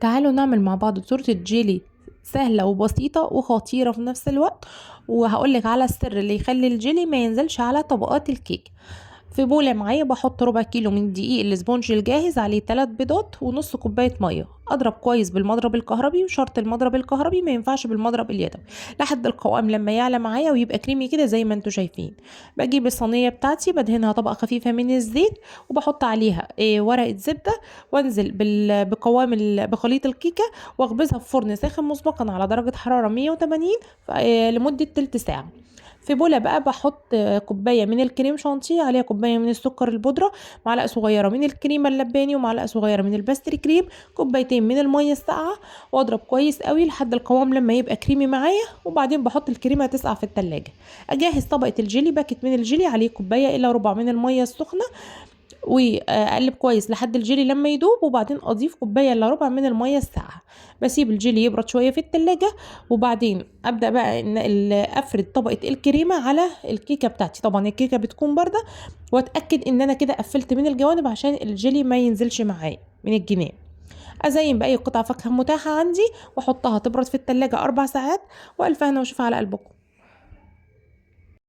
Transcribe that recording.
تعالوا نعمل مع بعض تورتة جيلي سهلة وبسيطة وخطيرة في نفس الوقت، وهقولك على السر اللي يخلي الجيلي ما ينزلش على طبقات الكيك. في بولة معايا بحط ربع كيلو من الدقيق الاسبونج الجاهز، عليه 3 بيضات ونص كوباية مية. اضرب كويس بالمضرب الكهربي، وشرط المضرب الكهربي ما ينفعش بالمضرب اليدوي، لحد القوام لما يعلى معايا ويبقى كريمي كده زي ما انتوا شايفين. بجيب الصينية بتاعتي بدهنها طبقة خفيفة من الزيت، وبحط عليها ورقة زبدة، وانزل بخليط الكيكة، واخبزها في فرن ساخن مسبقا على درجة حرارة 180 لمدة تلت ساعة. في بولة بقى بحط كوباية من الكريم شانتيه، عليها كوباية من السكر البودرة، معلقة صغيرة من الكريمة اللباني، ومعلقة صغيرة من الباستري كريم، كوبايتين من المية الساقعة، واضرب كويس قوي لحد القوام لما يبقى كريمي معايا. وبعدين بحط الكريمة تسقع في التلاجة. اجهز طبقة الجيلي، باكت من الجيلي عليه كوباية الا ربع من المية السخنة، واقلب كويس لحد الجيلي لما يدوب، وبعدين اضيف كوبايه الا ربع من الميه الساقعه. بسيب الجيلي يبرد شويه في التلاجة، وبعدين ابدا بقى ان افرد طبقه الكريمه على الكيكه بتاعتي. طبعا الكيكه بتكون بارده، واتاكد ان انا كده قفلت من الجوانب عشان الجيلي ما ينزلش معايا من الجناب. ازين باي قطع فاكهه متاحه عندي، واحطها تبرد في التلاجة 4 ساعات، والف هنا وشوف على قلبكم.